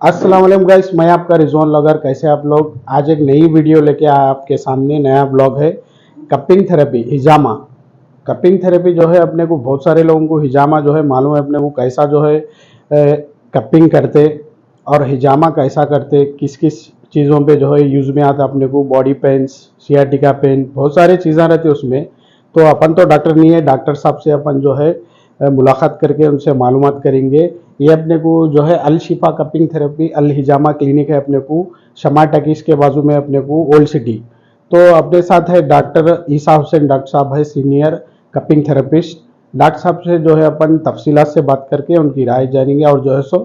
अस्सलाम वालेकुम गाइस, मैं आपका रिजवान लॉगर। कैसे आप लोग? आज एक नई वीडियो लेके आया आपके सामने। नया ब्लॉग है कपिंग थेरेपी, हिजामा। कपिंग थेरेपी जो है अपने को बहुत सारे लोगों को हिजामा जो है मालूम है अपने को कैसा जो है कपिंग करते और हिजामा कैसा करते, किस किस चीज़ों पे जो है यूज़ में आता अपने को। बॉडी पेन्स, सियाटिका पेन, बहुत सारी चीज़ें रहती है उसमें। तो अपन तो डॉक्टर नहीं है, डॉक्टर साहब से अपन जो है मुलाकात करके उनसे मालूमात करेंगे। ये अपने को जो है अल शिफा कपिंग थेरेपी अल हिजामा क्लिनिक है अपने को, शमा टकीस के बाजू में अपने को, ओल्ड सिटी। तो अपने साथ है डॉक्टर ईसा हुसैन, डॉक्टर साहब है सीनियर कपिंग थेरेपिस्ट। डॉक्टर साहब से जो है अपन तफसीलात से बात करके उनकी राय जानेंगे और जो है सो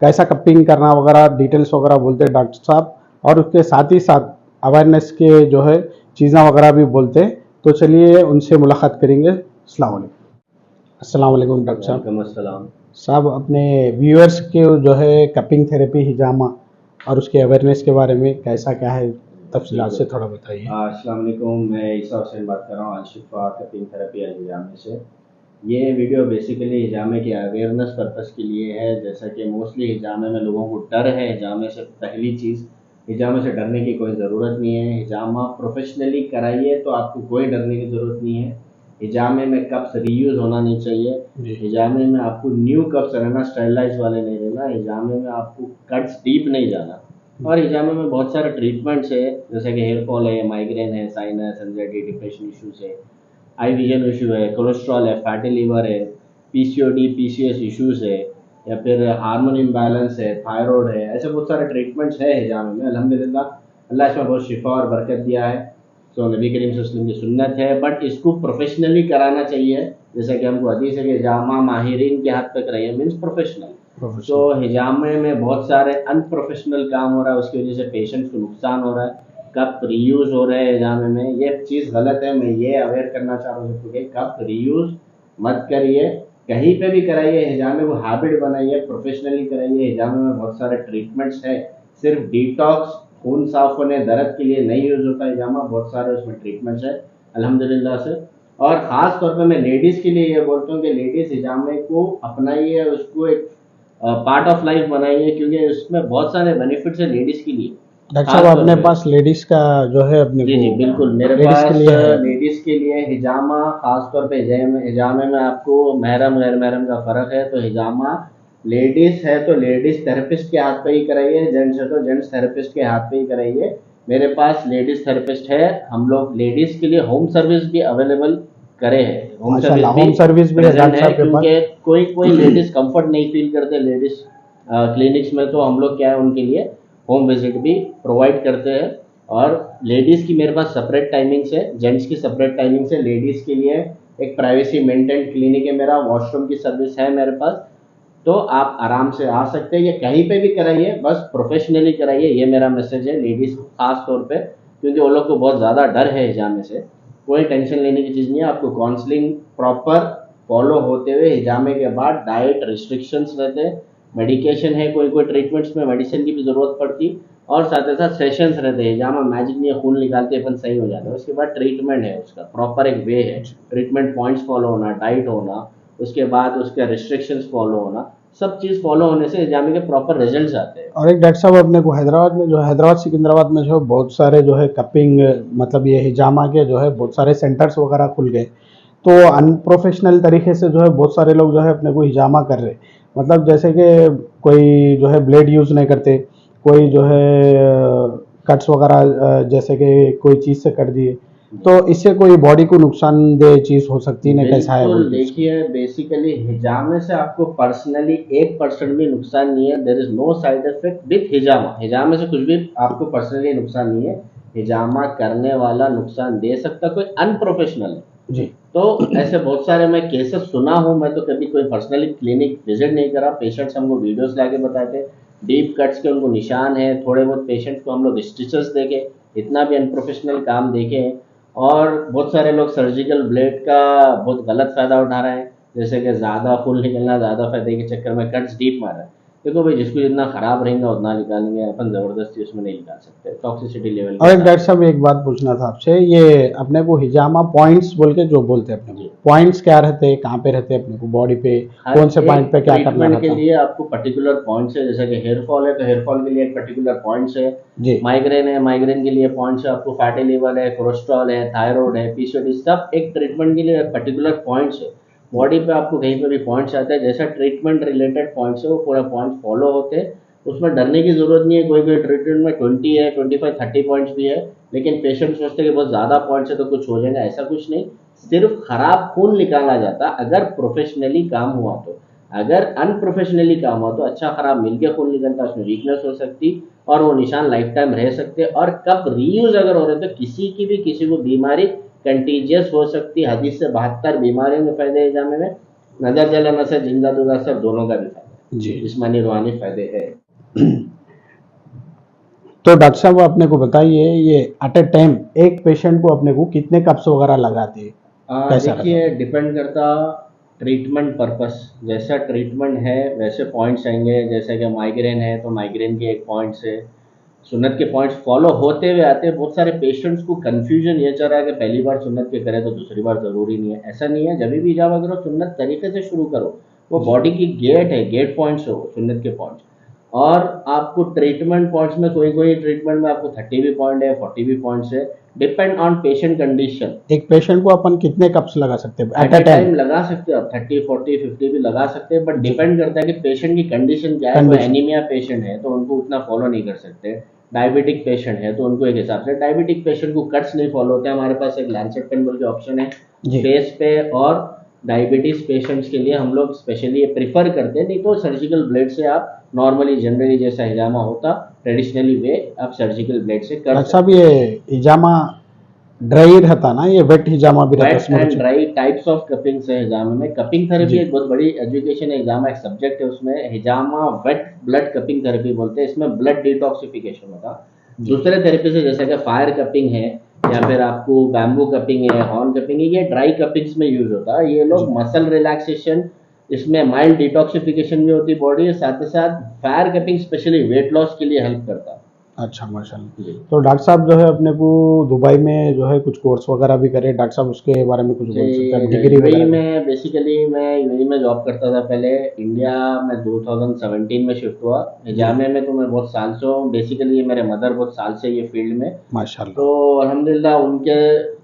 कैसा कपिंग करना वगैरह डिटेल्स वगैरह बोलते हैं डॉक्टर साहब। और उसके साथ ही साथ अवेयरनेस के जो है चीज़ें वगैरह भी बोलते हैं। तो चलिए उनसे मुलाकात करेंगे। अस्सलाम वालेकुम। अस्सलाम वालेकुम डॉक्टर साहब। वालेकुम अस्सलाम। साहब अपने व्यूअर्स के जो है कपिंग थेरेपी हिजामा और उसके अवेयरनेस के बारे में कैसा क्या है, तफसीलात से थोड़ा बताइए। अस्सलाम वालेकुम, मैं ईसा हुसैन बात कर रहा हूँ अल-शिफा कपिंग थेरेपी अल हिजामे से। ये वीडियो बेसिकली हिजामे के अवेयरनेस पर्पस के लिए है। जैसा कि मोस्टली हिजामे में लोगों को डर है। हिजामे से पहली चीज़, हिजामे से डरने की कोई ज़रूरत नहीं है। हिजामा प्रोफेशनली कराइए तो आपको कोई डरने की ज़रूरत नहीं है। हिजामे में कप्स रीयूज़ होना नहीं चाहिए। हिजामे में आपको न्यू कप्स रहना, स्टेरलाइज वाले नहीं रहना। हिजामे में आपको कट्स डीप नहीं जाना। और हिजामे में बहुत सारे ट्रीटमेंट्स है, जैसे कि हेयर फॉल है, माइग्रेन है, साइनस, एंजाइटी, डिप्रेशन इश्यूज है, आई विजन इशू है, कोलेस्ट्रॉल है, फैटी लिवर है, पीसीओडी पीसीएस इश्यूज है, या फिर हार्मोन इम्बैलेंस है, थायराइड है। ऐसे बहुत सारे ट्रीटमेंट्स है हिजामे में। अल्हम्दुलिल्लाह अल्लाह इसमें बहुत शिफा और बरकत दिया है। तो नबी करीम सल्लल्लाहु अलैहि वसल्लम की सुन्नत है, बट इसको प्रोफेशनली कराना चाहिए। जैसे कि हमको हदीस है कि हिजामा माहिरीन के हाथ पे कराइए, मीन्स प्रोफेशनल। तो हिजामे में बहुत सारे अनप्रोफेशनल काम हो रहा है, उसकी वजह से पेशेंट्स को नुकसान हो रहा है। कप रीयूज हो रहे हैं हिजामे में, ये चीज़ गलत है। मैं ये अवेयर करना चाह रहा हूँ सबको कि कप रीयूज मत करिए। कहीं पे भी कराइए, हिजामे को हैबिट बनाइए, प्रोफेशनली कराइए। हिजामे में बहुत सारे ट्रीटमेंट्स है। सिर्फ डिटॉक्स, खून साफ होने, दर्द के लिए नहीं यूज होता हिजामा, बहुत सारे उसमें ट्रीटमेंट्स है अल्हम्दुलिल्लाह से। और ख़ास तौर पे मैं लेडीज़ के लिए ये बोलता हूँ कि लेडीज़ हिजामे को अपनाइए, उसको एक पार्ट ऑफ लाइफ बनाइए, क्योंकि उसमें बहुत सारे बेनिफिट्स है लेडीज़ के लिए। डॉक्टर साहब अपने पास लेडीज का जो है अपने जी को जी बिल्कुल, मेरे लेडीज के पास लिए है। लेडीज़ के लिए हिजामा, ख़ास तौर पे हिजामे में आपको महरम गैर महरम का फ़र्क है। तो हिजामा लेडीज़ है तो लेडीज़ थेरेपिस्ट के हाथ पे ही कराइए, जेंट्स है तो जेंट्स थेरेपिस्ट के हाथ पे ही कराइए। मेरे पास लेडीज़ थेरेपिस्ट है। हम लोग लेडीज़ के लिए होम सर्विस भी अवेलेबल करे हैं, होम सर्विस माशाल्लाह, भी होम सर्विस भी है प्रेजेंट डॉक्टर है। साहब के पास। क्योंकि कोई कोई लेडीज़ कंफर्ट नहीं फील करते लेडीज़ क्लिनिक्स में, तो हम लोग क्या है उनके लिए होम विजिट भी प्रोवाइड करते हैं। और लेडीज़ की मेरे पास सेपरेट टाइमिंग्स है, जेंट्स की सेपरेट टाइमिंग्स है। लेडीज़ के लिए एक प्राइवेसी मेंटेन क्लिनिक है मेरा, वॉशरूम की सर्विस है मेरे पास। तो आप आराम से आ सकते हैं, ये कहीं पे भी कराइए, बस प्रोफेशनली कराइए, ये मेरा मैसेज है लेडीज़ को खास तौर पे। क्योंकि वो लोग को बहुत ज़्यादा डर है हिजामे से। कोई टेंशन लेने की चीज़ नहीं है। आपको काउंसलिंग प्रॉपर फॉलो होते हुए, हिजामे के बाद डाइट रिस्ट्रिक्शंस रहते हैं, मेडिकेशन है, कोई कोई ट्रीटमेंट्स में मेडिसिन की भी ज़रूरत पड़ती, और साथ ही साथ सेशंस रहते हैं। हिजामा मैजिक नहीं है, खून निकालते अपन सही हो जाता है। उसके बाद ट्रीटमेंट है, उसका प्रॉपर एक वे है। ट्रीटमेंट पॉइंट्स फॉलो होना, डाइट होना, उसके बाद उसके रिस्ट्रिक्शंस फॉलो होना, सब चीज़ फॉलो होने से हिजामे के प्रॉपर रिजल्ट्स आते हैं। और एक डॉक्टर साहब अपने को हैदराबाद में जो है, हैदराबाद सिकंदराबाद में जो है बहुत सारे जो है कपिंग, मतलब ये हिजामा के जो है बहुत सारे सेंटर्स वगैरह खुल गए। तो अनप्रोफेशनल तरीके से जो है बहुत सारे लोग जो है अपने को हिजामा कर रहे, मतलब जैसे कि कोई जो है ब्लेड यूज़ नहीं करते, कोई जो है कट्स वगैरह जैसे कि कोई चीज़ से कर दिए, तो इससे कोई बॉडी को नुकसानदेह चीज़ हो सकती है ना, कैसा है वो बिल्कुल, चीज़? देखिए बेसिकली हिजामे से आपको पर्सनली 1% भी नुकसान नहीं है। There is no side effect with हिजामा। हिजामे से कुछ भी आपको पर्सनली नुकसान नहीं है। हिजामा करने वाला नुकसान दे सकता कोई अनप्रोफेशनल है। जी। तो ऐसे बहुत सारे मैं केसेस सुना हूँ। मैं तो कभी कोई पर्सनली क्लिनिक विजिट नहीं करा। पेशेंट्स हमको वीडियोस लाके बताते हैं, डीप कट्स के उनको निशान है। थोड़े बहुत पेशेंट्स को हम लोग स्टिचेस देखे, इतना भी अनप्रोफेशनल काम देखे हैं। और बहुत सारे लोग सर्जिकल ब्लेड का बहुत गलत फ़ायदा उठा रहे हैं, जैसे कि ज़्यादा खून निकलना, ज़्यादा फायदे के चक्कर में कट्स डीप मार रहे हैं। देखो भाई, जिसको जितना खराब रहेगा उतना निकालेंगे, अपन जबरदस्ती उसमें नहीं निकाल सकते, टॉक्सिसिटी लेवल और एक डॉक्टर साहब एक बात पूछना था आपसे, ये अपने को हिजामा पॉइंट्स बोल के जो बोलते हैं अपने जी। को, पॉइंट्स क्या रहते हैं, कहाँ पे रहते हैं अपने को बॉडी पे, हर कौन से एक पॉइंट पे क्या करना ट्रीटमेंट के रहता है? लिए आपको पर्टिकुलर पॉइंट्स है, जैसे कि हेयर फॉल है तो हेयर फॉल के लिए एक पर्टिकुलर पॉइंट्स है, जी माइग्रेन है माइग्रेन के लिए पॉइंट्स है, आपको फैटी लिवर है, कोलेस्ट्रॉल है, थायराइड है, पीसीओडी, सब एक ट्रीटमेंट के लिए पर्टिकुलर पॉइंट्स है। बॉडी पे आपको कहीं पे भी पॉइंट्स आते हैं, जैसा ट्रीटमेंट रिलेटेड पॉइंट्स है वो पूरा पॉइंट फॉलो होते हैं, उसमें डरने की जरूरत नहीं है। कोई कोई ट्रीटमेंट में 20 है, 25, 30 पॉइंट्स भी है, लेकिन पेशेंट सोचते हैं कि बहुत ज़्यादा पॉइंट्स है तो कुछ हो जाएगा, ऐसा कुछ नहीं। सिर्फ खराब खून निकाला जाता अगर प्रोफेशनली काम हुआ तो, अगर अनप्रोफेशनली काम हुआ तो अच्छा खराब मिलके खून निकलता, उसमें वीकनेस हो सकती और वो निशान लाइफ टाइम रह सकते। और कब रीयूज अगर हो रहे तो किसी की भी किसी को बीमारी कंटीजियस हो सकती। हदीस से 72 बीमारियों के फायदे जाने में, नजर जलन असर, जिंदा दुदा असर, दोनों का भी फायदा, जी। जिस्मानी रूहानी फायदे है। तो डॉक्टर साहब अपने को बताइए, ये एट ए टाइम एक पेशेंट को अपने को कितने कप्स वगैरह लगाते हैं, कैसा रहता देखिए, है? डिपेंड करता ट्रीटमेंट पर्पस, जैसा ट्रीटमेंट है वैसे पॉइंट्स आएंगे। जैसे कि माइग्रेन है तो माइग्रेन के एक पॉइंट्स है, सुन्नत के पॉइंट्स फॉलो होते हुए आते हैं। बहुत सारे पेशेंट्स को कंफ्यूजन ये चल रहा है कि पहली बार सुन्नत के करें तो दूसरी बार ज़रूरी नहीं है, ऐसा नहीं है। जब भी इजामा करो सुन्नत तरीके से शुरू करो, वो जी बॉडी की गेट है, गेट पॉइंट्स हो सुन्नत के पॉइंट्स। और आपको ट्रीटमेंट पॉइंट्स में कोई कोई ट्रीटमेंट में आपको 30 भी पॉइंट है, 40 भी पॉइंट्स है, डिपेंड ऑन पेशेंट कंडीशन। एक पेशेंट को अपन कितने कप्स लगा सकते हैं at at a a time? Time लगा सकते हो आप, 30, 40, 50 भी लगा सकते हैं, बट जी डिपेंड करता है कि पेशेंट की कंडीशन क्या है। कोई कंडीशन। एनीमिया पेशेंट है तो उनको उतना फॉलो नहीं कर सकते, डायबिटिक पेशेंट है तो उनको एक हिसाब से, डायबिटिक पेशेंट को कट्स नहीं फॉलो होते। हमारे पास एक लैंसेट पेन बोल के ऑप्शन है जी फेस पे, और डायबिटीज पेशेंट्स के लिए हम लोग स्पेशली ये प्रिफर करते हैं। नहीं तो सर्जिकल ब्लेड से आप नॉर्मली जनरली जैसा हिजामा होता ट्रेडिशनली वे आप सर्जिकल ब्लेड से कर डॉक्टर साहब सकते ये हिजामा ड्राई रहता ना, ये वेट हिजामा भी हैं। रहता वेट उसमें एंड कुछ? ड्राई टाइप्स ऑफ कपिंग्स है हिजामा में। कपिंग थेरेपी जी एक बहुत बड़ी एजुकेशन है, हिजामा एक सब्जेक्ट है, उसमें हिजामा वेट ब्लड कपिंग थेरेपी बोलते हैं। इसमें ब्लड डिटॉक्सिफिकेशन होगा जी दूसरे थेरेपी से, जैसे कि फायर कपिंग है या जी फिर आपको बैम्बू कपिंग है, हॉर्न कपिंग है, ये ड्राई कपिंग्स में यूज होता है। ये जी। लोग मसल रिलैक्सेशन, इसमें माइल्ड डिटॉक्सिफिकेशन भी होती है बॉडी, साथ ही साथ fire cupping specially weight loss के लिए हेल्प करता है। अच्छा माशाल्लाह। जी तो डॉक्टर साहब जो है अपने को दुबई में जो है कुछ कोर्स वगैरह भी करे, डॉक्टर साहब उसके बारे में कुछ जी, बोल सकते हैं आप, डिग्री यूएई वगैरह भी? में बेसिकली मैं यूएई में जॉब करता था पहले। इंडिया में 2017 में शिफ्ट हुआ। जी हिजामे में तो मैं बहुत साल से हूँ, बेसिकली ये मेरे मदर बहुत साल से ये फील्ड में। माशाल्लाह। तो अल्हम्दुलिल्लाह उनके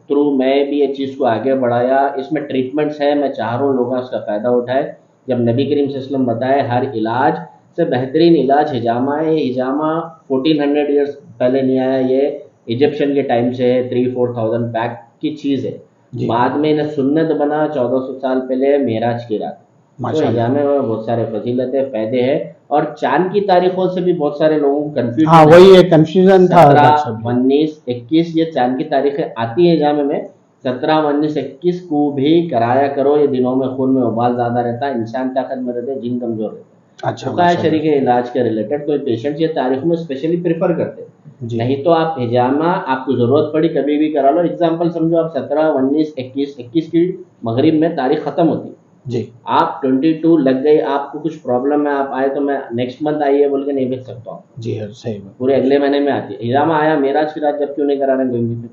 थ्रू मैं भी ये चीज़ को आगे बढ़ाया। इसमें ट्रीटमेंट्स है, मैं चाह रहा हूँ लोग उसका फ़ायदा उठाए। जब नबी करीम सल्लल्लाहु अलैहि वसल्लम बताए हर इलाज से बेहतरीन इलाज हिजामा है। ये हिजामा 1400 ईयर्स पहले नहीं आया, ये इजिप्शियन के टाइम से है, 3-4 थाउजेंड बैक की चीज़ है। जी बाद में इन्हें सुन्नत बना 1400 साल पहले मेराज की रात। तो माशाल्लाह। हिजामे में बहुत सारे फजीलतें फ़ायदे हैं। और चांद की तारीखों से भी बहुत सारे लोगों को हाँ कन्फ्यूजन है। वही एक कंफ्यूजन था डॉक्टर 17, साहब जी। 19, 21 ये चांद की तारीखें आती है हिजामे में। 17, 19, 21 को भी कराया करो, ये दिनों में खून में उबाल ज़्यादा रहता है, इंसान ताकत में रहते हैं, जिन कमज़ोर रहते हैं। अच्छा बुकाया माशाल्लाह। शरीक के इलाज के रिलेटेड कोई पेशेंट्स ये तारीख में स्पेशली प्रेफर करते हैं। जी नहीं तो आप हिजामा आपको ज़रूरत पड़ी कभी भी करा लो। एग्जाम्पल समझो, आप 17, 19, 21 की मगरिब में तारीख ख़त्म होती, जी आप 22 लग गई, आपको कुछ प्रॉब्लम है, आप आए तो मैं नेक्स्ट मंथ आइए बोल के नहीं भेज सकता हूँ, जी है, सही बात। पूरे अगले महीने में आती है। हिजामा आया मेराज की रात, जब क्यों नहीं करा रहे हैं?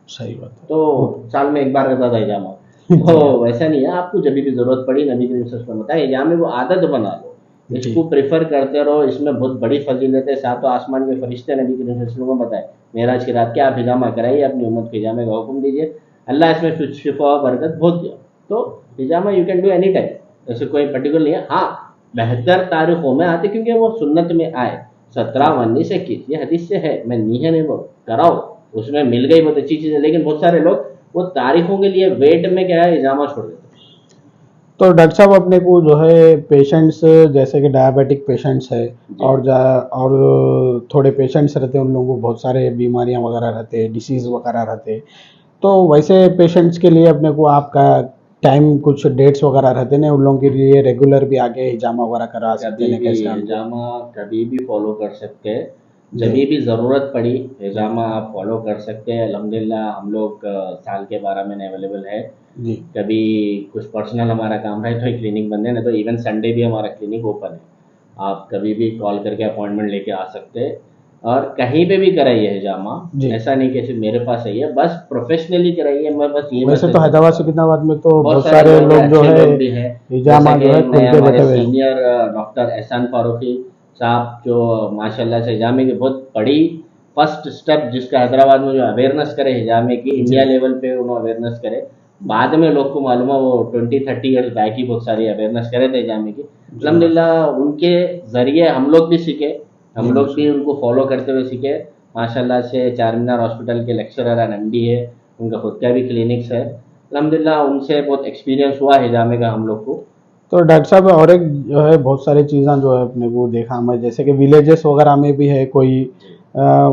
सही बात है। तो साल में एक बार रहता था हिजामा। जी तो हाँ। वैसा नहीं है, आपको जब भी जरूरत पड़ी नबी करीम सल्लल्लाहु अलैहि वसल्लम बताया हिजामे वो आदत बना लो, जी इसको प्रेफर करते रहो। इसमें बहुत बड़ी फजीलत है। सातों आसमान के फरिश्ते नबी करीम सल्लल्लाहु अलैहि वसल्लम को बताए मेराज की रात के आप हिजामा कराइए, अपनी उम्मत को हिजामे का हुक्म दीजिए, अल्लाह इसमें शिफा और बरकत बहुत दिया। तो हिजामा you can do any time, ऐसे कोई पर्टिकुलर नहीं है। हाँ, बेहतर तारीखों में आते क्योंकि वो सुन्नत में आए। 17, 19, 21 ये हदीस से है, मैं नहीं है नहीं बोल कराओ, उसमें मिल गई बहुत अच्छी चीज़ है। लेकिन बहुत सारे लोग वो तारीखों के लिए वेट में क्या है हिजामा छोड़ देते हैं। तो डॉक्टर साहब अपने को जो है पेशेंट्स जैसे कि डायबिटिक पेशेंट्स है जी और थोड़े पेशेंट्स रहते हैं, उन लोगों को बहुत सारे बीमारियां वगैरह रहते हैं, डिसीज़ वगैरह रहते हैं, तो वैसे पेशेंट्स के लिए अपने को आपका टाइम कुछ डेट्स वगैरह रहते हैं ना, उन लोगों के लिए रेगुलर भी आगे हिजामा वगैरह करा सकते कभी हैं, भी कैसे हमको? हिजामा कभी भी फॉलो कर सकते हैं, जब जी भी ज़रूरत पड़ी हिजामा आप फॉलो कर सकते हैं। अल्हम्दुलिल्लाह हम लोग साल के 12 महीने अवेलेबल है। जी कभी कुछ पर्सनल हमारा काम रहे तो ही क्लिनिक बंद है, नहीं तो इवन संडे भी हमारा क्लिनिक ओपन है। आप कभी भी कॉल करके अपॉइंटमेंट लेके आ सकते हैं और कहीं पे भी कराइए हिजामा। जी। ऐसा नहीं कि सिर्फ मेरे पास है, ये बस प्रोफेशनली कराइए। मैं बस ये वैसे मैसेज तो हैदराबाद सिकंदराबाद में तो बहुत बहुत सारे सारे लोग हैं, लोग जो अच्छे है लोग भी हैं। हिजामा जैसे जो है कि खुल नए के हमारे बैठे हुए हैं। सीनियर डॉक्टर एहसान फारूकी साहब, जो माशाल्लाह से हिजामे की बहुत बड़ी फर्स्ट स्टेप जिसका हैदराबाद में जो अवेयरनेस करे हिजामे की, इंडिया जी। लेवल पे उन्होंने अवेयरनेस करे। बाद में लोग को मालूम है, वो 20-30 ईयर्स बैक ही बहुत सारी अवेयरनेस करे थे हिजामे की। जी अल्हम्दुलिल्लाह उनके जरिए हम लोग भी सीखे, जी हम लोग भी माशाल्लाह। उनको फॉलो करते हुए सीखे। माशाल्लाह से चार मीनार हॉस्पिटल के लेक्चरर एंड एमडी है, उनका खुद का भी क्लिनिक्स है। अल्हम्दुलिल्लाह उनसे बहुत एक्सपीरियंस हुआ हिजामे का हम लोग को। तो डॉक्टर साहब और एक जो है बहुत सारी चीज़ें जो है अपने को देखा हमें, जैसे कि विलेजेस वगैरह में भी है कोई जी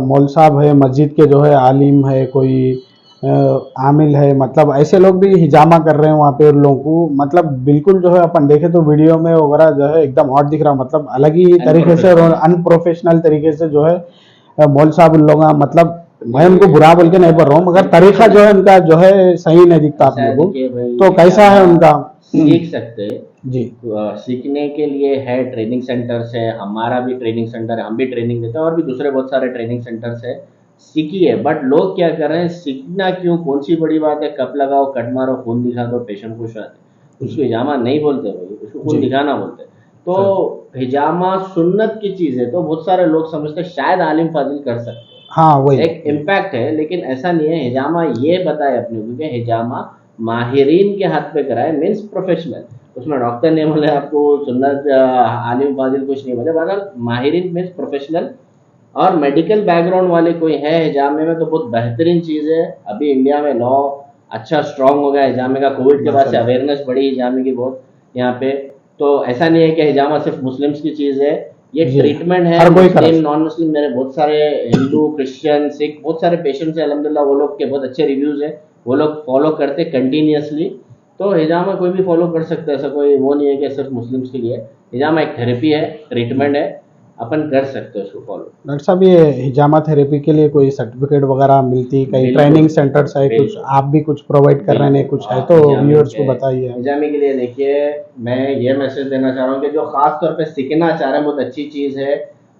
मौल साहब है, मस्जिद के जो है आलिम है, कोई आमिल है, मतलब ऐसे लोग भी हिजामा कर रहे हैं वहाँ पे उन लोगों को, मतलब बिल्कुल जो है अपन देखे तो वीडियो में वगैरह जो है एकदम ऑड दिख रहा, मतलब अलग ही तरीके से और अनप्रोफेशनल। अनप्रोफेशनल तरीके से जो है मौल साहब उन लोग मतलब, मैं ये उनको बुरा बोल के नहीं बोल रहा हूँ, मगर तरीका जो है उनका जो है सही नहीं दिखता ऐसा अपने है, को। देखिए भाई तो कैसा है हिजामा उनका? सीख सकते हैं। जी सीखने के लिए है ट्रेनिंग सेंटर्स है, हमारा भी ट्रेनिंग सेंटर है, हम भी ट्रेनिंग देते हैं और भी दूसरे बहुत सारे ट्रेनिंग सेंटर्स है। सीखिए, बट लोग क्या कर रहे हैं, सीखना क्यों, कौन सी बड़ी बात है, कप लगाओ, कट मारो, खून दिखा दो, पेशेंट खुश रहते हैं। उसको हिजामा नहीं बोलते भाई, उसको खून जी दिखाना बोलते हैं। सर। तो हिजामा सुन्नत की चीज़ है, तो बहुत सारे लोग समझते हैं शायद आलिम फाजिल कर सकते हैं, हाँ वही। एक इम्पैक्ट है, लेकिन ऐसा नहीं है। हिजामा ये बताए अपने को कि हिजामा माहिरीन के हाथ पे कराए, मीन्स प्रोफेशनल। उसमें डॉक्टर नहीं बोले आपको, सुन्नत आलिम फाजिल कुछ नहीं बोले, बहरहाल माहिरीन मीन्स प्रोफेशनल। और मेडिकल बैकग्राउंड वाले कोई है हिजामे में तो बहुत बेहतरीन चीज़ है। अभी इंडिया में लॉ अच्छा स्ट्रांग हो गया हिजामे का, कोविड के बाद से माशाल्लाह। अवेयरनेस बढ़ी हिजामे की बहुत यहाँ पे। तो ऐसा नहीं है कि हिजामा सिर्फ मुस्लिम्स की चीज़ है, ये जी ट्रीटमेंट है। हर कोई करा मुस्लिम सकता। नॉन मुस्लिम मेरे बहुत सारे हिंदू क्रिश्चियन सिख बहुत सारे पेशेंट्स हैं अल्हम्दुलिल्लाह, वो लोग के बहुत अच्छे रिव्यूज़ हैं, वो लोग फॉलो करते कंटिन्यूसली। तो हिजामा कोई भी फॉलो कर सकता है, ऐसा कोई वो नहीं है कि सिर्फ मुस्लिम्स के लिए। हिजामा एक थेरेपी है, ट्रीटमेंट है, अपन कर सकते हैं उसको फॉलो। डॉक्टर साहब ये हिजामा थेरेपी के लिए कोई सर्टिफिकेट वगैरह मिलती, कई बिल्कुल ट्रेनिंग सेंटर्स है कुछ, बिल्कुल आप भी कुछ प्रोवाइड कर रहे हैं बिल्कुल। कुछ है आप तो हिजामे व्यूअर्स के को बताइए आप। हिजामे के लिए देखिए, मैं ये मैसेज देना चाह रहा हूँ कि जो खास तौर पे सीखना चाह रहे हैं, बहुत अच्छी चीज़ है।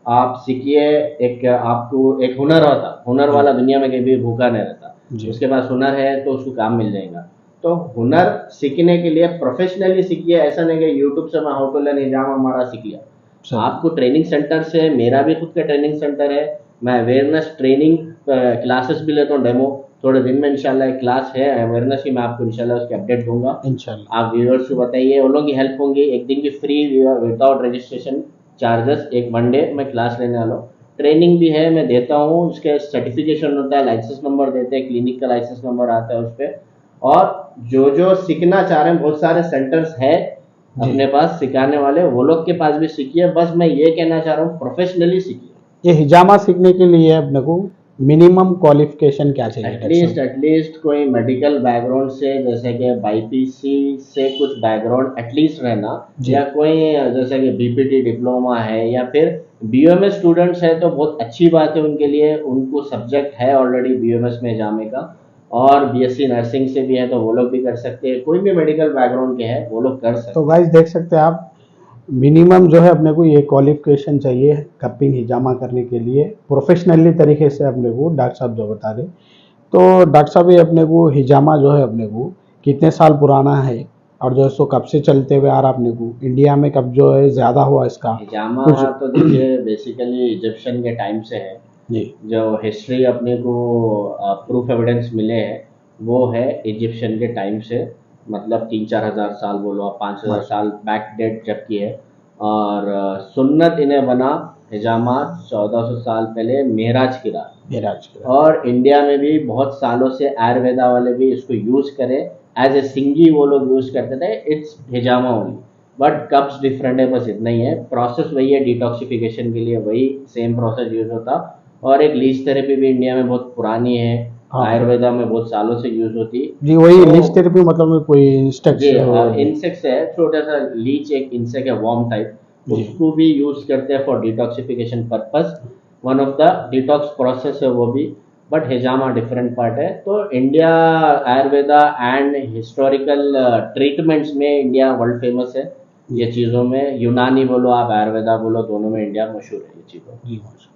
आप सीखिए, एक आपको एक हुनर होता, हुनर जी वाला दुनिया में कभी भी भूखा नहीं रहता। जी उसके पास हुनर है तो उसको काम मिल जाएगा। तो हुनर सीखने के लिए प्रोफेशनली सीखिए, ऐसा नहीं कि यूट्यूब से मैं हाउ टू लर्न हिजामा हमारा सीख लिया। सर। आपको ट्रेनिंग सेंटर से, मेरा भी खुद का ट्रेनिंग सेंटर है, मैं अवेयरनेस ट्रेनिंग क्लासेस भी लेता हूँ, डेमो। थोड़े दिन में इंशाल्लाह एक क्लास है अवेयरनेस की, मैं आपको इंशाल्लाह उसकी अपडेट दूंगा। इंशाल्लाह। आप व्यूअर्स को बताइए, उन लोगों की हेल्प होंगी। एक दिन की फ्री विदाउट रजिस्ट्रेशन चार्जेस, एक वन डे मैं क्लास लेने वाला हूँ। ट्रेनिंग भी है, मैं देता हूँ, उसके सर्टिफिकेशन होता है, लाइसेंस नंबर देते हैं, क्लिनिक का लाइसेंस नंबर आता है उस पर। और जो जो सीखना चाह रहे हैं, बहुत सारे सेंटर्स है जी अपने पास सिखाने वाले, वो लोग के पास भी सीखिए। बस मैं ये कहना चाह रहा हूँ, प्रोफेशनली सीखिए। ये हिजामा सीखने के लिए अपने को मिनिमम क्वालिफिकेशन क्या चाहिए डॉक्टर साहब? एटलीस्ट कोई मेडिकल बैकग्राउंड से, जैसे कि बाईपीसी से कुछ बैकग्राउंड एटलीस्ट रहना, जी या कोई जैसे कि बीपीटी डिप्लोमा है, या फिर बीयूएमएस स्टूडेंट्स है तो बहुत अच्छी बात है उनके लिए, उनको सब्जेक्ट है ऑलरेडी बीयूएमएस में जाने का। और बीएससी नर्सिंग से भी है तो वो लोग भी कर सकते हैं, कोई भी मेडिकल बैकग्राउंड के हैं वो लोग कर तो सकते हैं। गाइस देख सकते हैं आप, मिनिमम जो है अपने को ये क्वालिफिकेशन चाहिए कपिंग हिजामा करने के लिए प्रोफेशनली तरीके से अपने को, डॉक्टर साहब जो बता रहे। तो डॉक्टर साहब ये अपने को हिजामा जो है अपने को कितने साल पुराना है, और जो है सो कब से चलते हुए आ रहा अपने को, इंडिया में कब जो है ज़्यादा हुआ इसका हिजामा कुछ? तो देखिए बेसिकली इजिप्शियन के टाइम से है। जी जो हिस्ट्री अपने को प्रूफ एविडेंस मिले हैं, वो है इजिप्शियन के टाइम से। मतलब 3-4 हज़ार साल बोलो, आप 5 हज़ार माशा साल बैक डेट जब की है। और सुन्नत इन्हें बना हिजामा 1400 साल पहले मेराज की रात। मेराज के। और इंडिया में भी बहुत सालों से आयुर्वेदा वाले भी इसको यूज़ करें, एज ए सिंगी वो लोग यूज़ करते थे, it's hijama only. But cups different है, बस इतना ही है। प्रोसेस वही है, डिटॉक्सिफिकेशन के लिए वही सेम प्रोसेस यूज़ होता। और एक लीच थेरेपी भी इंडिया में बहुत पुरानी है, हाँ आयुर्वेदा में बहुत सालों से यूज़ होती। जी वही तो लीच थेरेपी, मतलब में कोई इंस्टेक्ट्स? जी इंसेक्ट्स है, छोटा सा लीच, एक इंसेक्ट है वॉर्म टाइप, जी उसको भी यूज़ करते हैं for detoxification purpose. One of the detox process है वो भी। बट हिजामा डिफरेंट पार्ट है। तो India Ayurveda and historical treatments में इंडिया वर्ल्ड फेमस है। ये चीज़ों में यूनानी बोलो आप आयुर्वेदा बोलो, दोनों में इंडिया मशहूर है ये चीज़ों। जी माशा।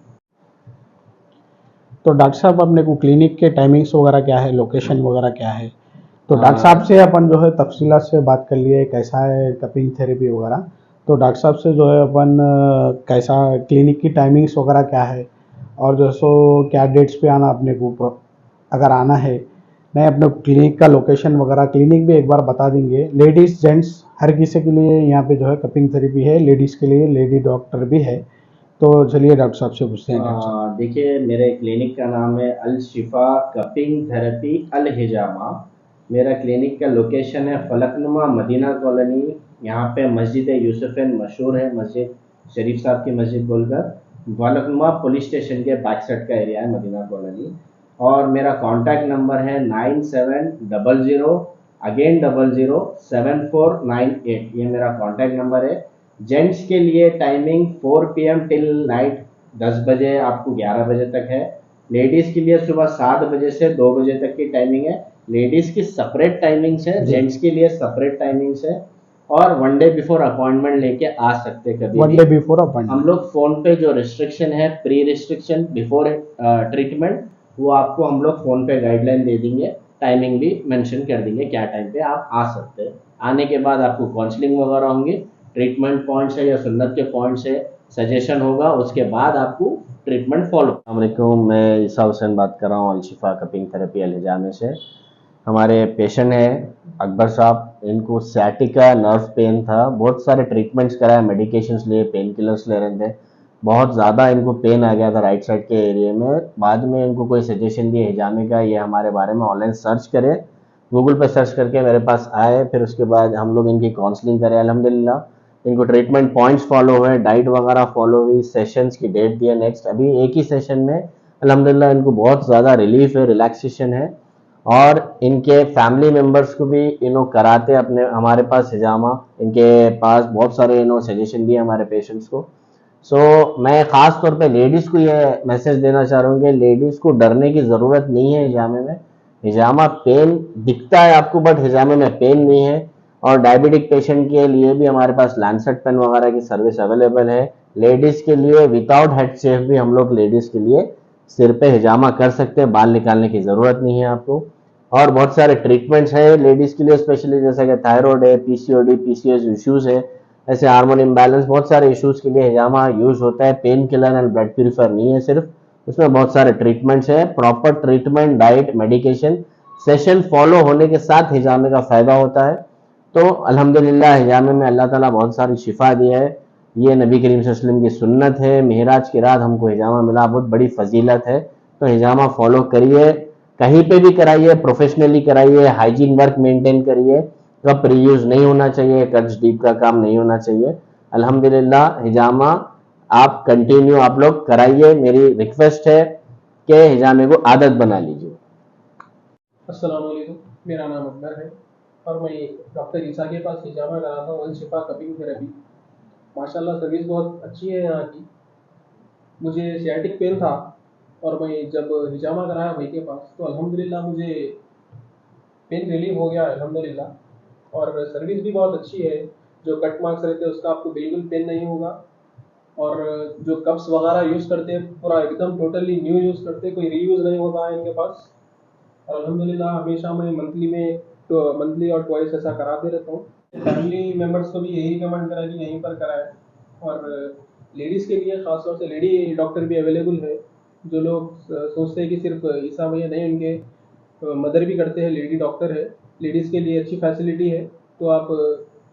तो डॉक्टर साहब अपने को क्लिनिक के टाइमिंग्स वगैरह क्या है, लोकेशन वगैरह क्या है? तो डॉक्टर साहब से अपन जो है तफसीलात से बात कर लिए कैसा है कपिंग थेरेपी वगैरह। तो डॉक्टर साहब से जो है अपन कैसा क्लिनिक की टाइमिंग्स वगैरह क्या है, और जो सो क्या डेट्स पे आना अपने को अगर आना है, नहीं अपने क्लिनिक का लोकेशन वगैरह, क्लिनिक भी एक बार बता देंगे। लेडीज़ जेंट्स हर किसी के लिए यहाँ पे जो है कपिंग थेरेपी है, लेडीज़ के लिए लेडी डॉक्टर भी है। तो चलिए डॉक्टर साहब से पूछते हैं। डॉक्टर साहब देखिए मेरे क्लिनिक का नाम है अल शिफा कपिंग थेरेपी अल हिजामा। मेरा क्लिनिक का लोकेशन है फलकनुमा मदीना कॉलोनी। यहाँ पे मस्जिद यूसुफैन मशहूर है, मस्जिद शरीफ साहब की मस्जिद बोलकर। फलकनुमा पुलिस स्टेशन के बैक साइड का एरिया है मदीना कॉलोनी। और मेरा कॉन्टैक्ट नंबर है 9700 अगेन 007498। ये मेरा कॉन्टैक्ट नंबर है। जेंट्स के लिए टाइमिंग 4 PM टिल नाइट 10 बजे आपको 11 बजे तक है। लेडीज़ के लिए सुबह 7 बजे से 2 बजे तक की टाइमिंग है। लेडीज़ की सेपरेट टाइमिंग्स है, जेंट्स के लिए सेपरेट टाइमिंग्स है। और 1 डे बिफोर अपॉइंटमेंट लेके आ सकते कभी वन भी। डे बिफोर हम अपॉइंटमेंट। लोग फ़ोन पे जो रिस्ट्रिक्शन है, प्री रिस्ट्रिक्शन बिफोर ट्रीटमेंट, वो आपको हम लोग फ़ोन पे गाइडलाइन दे देंगे। टाइमिंग भी मेंशन कर देंगे क्या टाइम पे आप आ सकते हैं। आने के बाद आपको काउंसलिंग वगैरह होंगी, ट्रीटमेंट पॉइंट्स है या सुन्नत के पॉइंट्स है, सजेशन होगा, उसके बाद आपको ट्रीटमेंट फॉलो। अस्सलाम वालेकुम, मैं ईसा हुसैन बात कर रहा हूँ अल शिफा कपिंग थेरेपी अल हिजामे से। हमारे पेशेंट हैं अकबर साहब, इनको सैटिका नर्व पेन था। बहुत सारे ट्रीटमेंट्स कराए, मेडिकेशंस लिए, पेन किलर्स ले रहे थे। बहुत ज़्यादा इनको पेन आ गया था राइट साइड के एरिया में। बाद में इनको कोई सजेशन दिए हिजामे का, ये हमारे बारे में ऑनलाइन सर्च करे, गूगल पे सर्च करके मेरे पास आए। फिर उसके बाद हम लोग इनकी काउंसलिंग करें अल्हम्दुलिल्लाह। इनको ट्रीटमेंट पॉइंट्स फॉलो हुए, डाइट वगैरह फॉलो हुई, सेशंस की डेट दिए नेक्स्ट। अभी एक ही सेशन में अल्हम्दुलिल्लाह इनको बहुत ज़्यादा रिलीफ है, रिलैक्सेशन है। और इनके फैमिली मेम्बर्स को भी इन्हों कराते अपने हमारे पास हिजामा। इनके पास बहुत सारे इन्हों सजेशन दिए हमारे पेशेंट्स को। मैं ख़ास तौर पे लेडीज़ को ये मैसेज देना चाह रहा हूँ कि लेडीज़ को डरने की ज़रूरत नहीं है हिजामे में। हिजामा पेन दिखता है आपको, बट हिजामे में पेन नहीं है। और डायबिटिक पेशेंट के लिए भी हमारे पास लैंसेट पेन वगैरह की सर्विस अवेलेबल है। लेडीज़ के लिए विदाउट हेड शेव भी हम लोग लेडीज़ के लिए सिर पे हिजामा कर सकते हैं, बाल निकालने की ज़रूरत नहीं है आपको। और बहुत सारे ट्रीटमेंट्स है लेडीज़ के लिए स्पेशली, जैसे कि थायराइड है, पीसीओडी पीसीओएस इश्यूज़ है, ऐसे हार्मोन इम्बैलेंस, बहुत सारे इश्यूज़ के लिए हिजामा यूज़ होता है। Pain killer and blood purifier नहीं है सिर्फ, उसमें बहुत सारे ट्रीटमेंट्स है। Proper treatment, diet, medication, session follow होने के साथ हिजामे का फ़ायदा होता है। तो अल्हम्दुलिल्लाह हिजामे में अल्लाह ताला बहुत सारी शिफा दिया है। ये नबी करीम सल्लल्लाहु अलैहि वसल्लम की सुन्नत है, मेराज की रात हमको हिजामा मिला, बहुत बड़ी फजीलत है। तो हिजामा फॉलो करिए, कहीं पे भी कराइए, प्रोफेशनली कराइए, हाइजीन वर्क मेंटेन करिए। कप रीयूज नहीं होना चाहिए, कट्स डीप का काम नहीं होना चाहिए। अल्हम्दुलिल्लाह हिजामा आप कंटिन्यू आप लोग कराइए। मेरी रिक्वेस्ट है कि हिजामे को आदत बना लीजिए। अस्सलाम वालेकुम, मेरा नाम अकबर है और मैं डॉक्टर ईसा के पास हिजामा कराता हूँ, अल शिफा कपिंग थेरेपी। माशाल्लाह सर्विस बहुत अच्छी है यहाँ की। मुझे सियाटिक पेन था और मैं जब हिजामा कराया भाई के पास तो अल्हम्दुलिल्लाह मुझे पेन रिलीव हो गया अल्हम्दुलिल्लाह। और सर्विस भी बहुत अच्छी है। जो कट मार्क्स रहते हैं उसका आपको बिल्कुल पेन नहीं होगा। और जो कप्स वगैरह यूज़ करते हैं पूरा एकदम टोटली न्यू यूज़ करते हैं, कोई रीयूज़ नहीं होता है इनके पास। और अल्हम्दुलिल्लाह हमेशा मैं मंथली और ट्वाइस ऐसा कराते रहता हूँ। फैमिली मेम्बर्स को भी यही रिकमेंड करा कि यहीं पर कराएं। और लेडीज़ के लिए ख़ासतौर से लेडी डॉक्टर भी अवेलेबल है। जो लोग सोचते हैं कि सिर्फ ईसा भैया नहीं, उनके मदर भी करते हैं, लेडी डॉक्टर है। लेडीज़ के लिए अच्छी फैसिलिटी है। तो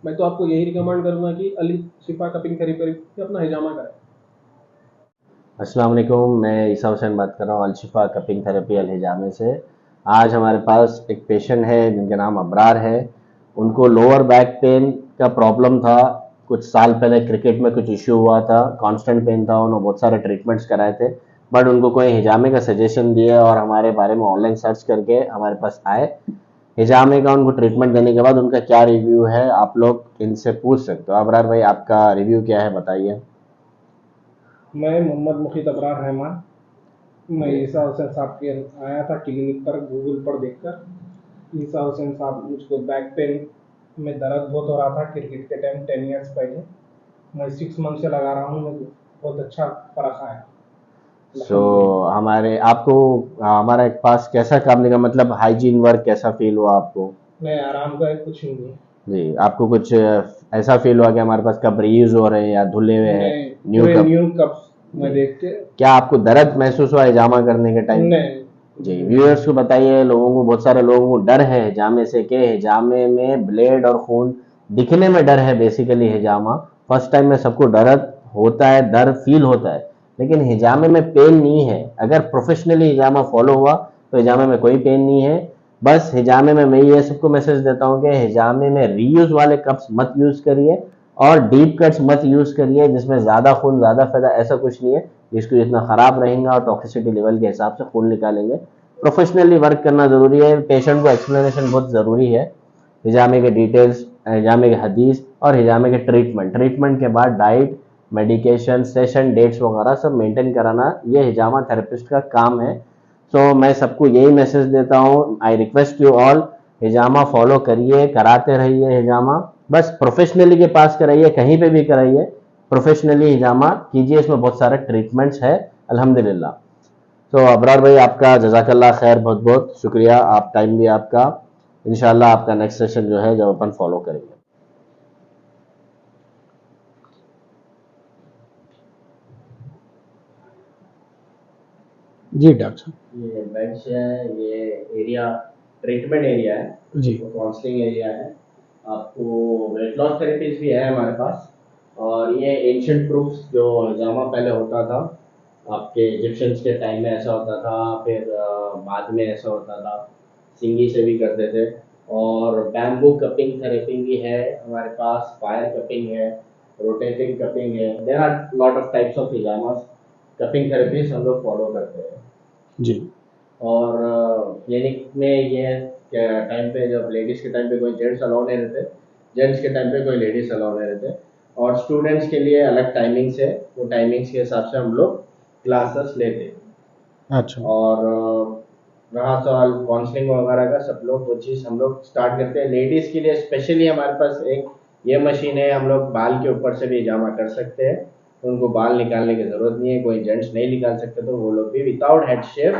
मैं तो आपको यही रिकमेंड करूँगा कि अल शिफा कपिंग थेरेपी पे अपना हिजामा कराएं। अस्सलाम वालेकुम, मैं ईसा हुसैन बात कर रहा हूँ अल शिफा कपिंग थेरेपी अल हिजामे से। आज हमारे पास एक पेशेंट है जिनका नाम अबरार है। उनको लोअर बैक पेन का प्रॉब्लम था। कुछ साल पहले क्रिकेट में कुछ इश्यू हुआ था, कांस्टेंट पेन था, उन्होंने बहुत सारे ट्रीटमेंट्स कराए थे, बट उनको कोई हिजामे का सजेशन दिए और हमारे बारे में ऑनलाइन सर्च करके हमारे पास आए। हिजामे का उनको ट्रीटमेंट देने के बाद उनका क्या रिव्यू है आप लोग इनसे पूछ सकते हो। अबरार भाई, आपका रिव्यू क्या है, बताइए। मैं मोहम्मद मुखित अबरार रहमान। मैं ईसा हुसैन साहब के आया था क्लिनिक पर गूगल पर देखकर। ईसा हुसैन साहब मुझको बैक पेन मैं दर्द बहुत हो रहा था क्रिकेट के टाइम 10 ईयर्स पहले। मैं 6 मंथ से लगा रहा हूँ, मुझे बहुत अच्छा फर्क आया। सो हमारे आपको हमारे पास कैसा काम लगा, मतलब हाइजीन वर्क कैसा फील हुआ आपको? नहीं, आराम का है, कुछ नहीं है। जी, आपको कुछ ऐसा फील हुआ कि हमारे पास कप रीयूज हो रहे हैं या धुले हुए हैं नहीं, न्यू पूरे कप? न्यू कप्स मैं देख के। क्या आपको दर्द महसूस हुआ हिजामा करने के टाइम? नहीं। जी, व्यूअर्स को बताइए, लोगों को, बहुत सारे लोगों को डर है हिजामे से कि हिजामे में ब्लेड और खून दिखने में डर है। बेसिकली हिजामा फर्स्ट टाइम में सबको डर होता है, डर फील होता है, लेकिन हिजामे में पेन नहीं है। अगर प्रोफेशनली हिजामा फॉलो हुआ तो हिजामे में कोई पेन नहीं है। बस हिजामे में मैं ये सबको मैसेज देता हूँ कि हिजामे में रीयूज वाले कप्स मत यूज करिए और डीप कट्स मत यूज करिए जिसमें ज्यादा खून ज्यादा फायदा, ऐसा कुछ नहीं है। जिसको जितना खराब रहेगा और टॉक्सिसिटी लेवल के हिसाब से खून निकालेंगे। प्रोफेशनली वर्क करना जरूरी है, पेशेंट को एक्सप्लेनेशन बहुत जरूरी है, हिजामे के डिटेल्स, हिजामे के हदीस और हिजामे के ट्रीटमेंट के बाद डाइट, मेडिकेशन, सेशन डेट्स वगैरह सब मेंटेन कराना ये हिजामा थेरेपिस्ट का काम है। सो मैं सबको यही मैसेज देता हूँ, I request you all, hijama follow करिए, कराते रहिए हिजामा। बस प्रोफेशनली के पास कराइए, कहीं पे भी कराइए, प्रोफेशनली हिजामा कीजिए, इसमें बहुत सारे ट्रीटमेंट्स है अल्हम्दुलिल्लाह। तो अबरार भाई, आपका जज़ाकल्लाह खैर, बहुत बहुत शुक्रिया, आप टाइम दिया आपका। इंशाल्लाह आपका नेक्स्ट सेशन जो है जब अपन फॉलो करेंगे। जी डॉक्टर साहब। ये बेड्स है, ये एरिया ट्रीटमेंट एरिया है, जी काउंसलिंग एरिया है। आपको वेट लॉस थेरेपीज भी है हमारे पास। और ये एंशियंट प्रूफ्स जो हिजामा पहले होता था, आपके इजिप्शियंस के टाइम में ऐसा होता था, फिर बाद में ऐसा होता था, सिंगी से भी करते थे। और बैम्बू कपिंग थेरेपी भी है हमारे पास, फायर कपिंग है, रोटेटिंग कपिंग है। There are lot of types of हिजामास कपिंग थेरेपीज हम लोग फॉलो करते हैं। जी और क्लिनिक में ये टाइम पे, जब लेडीज़ के टाइम पे कोई जेंट्स अलाउ नहीं रहते, जेंट्स के टाइम पे कोई लेडीज़ अलाउ नहीं रहते। और स्टूडेंट्स के लिए अलग टाइमिंग्स है, वो टाइमिंग्स के हिसाब से हम लोग क्लासेस लेते हैं। अच्छा और रहा सवाल काउंसलिंग वगैरह का, सब लोग वो चीज़ हम लोग स्टार्ट करते हैं। लेडीज़ के लिए स्पेशली हमारे पास एक ये मशीन है, हम लोग बाल के ऊपर से भी हिजामा कर सकते हैं, तो उनको बाल निकालने की ज़रूरत नहीं है। कोई जेंट्स नहीं निकाल सकते तो वो लोग भी विदाउट हेड शेव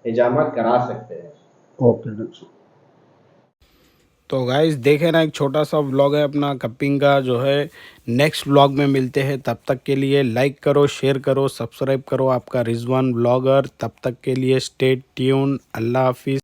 हिजामा करा सकते हैं। ओके डॉक्टर साहब। तो गाइस देखे ना, एक छोटा सा व्लॉग है अपना कपिंग का जो है। नेक्स्ट व्लॉग में मिलते हैं, तब तक के लिए लाइक करो, शेयर करो, सब्सक्राइब करो आपका रिजवान व्लॉगर। तब तक के लिए स्टे ट्यून, अल्लाह हाफिज़।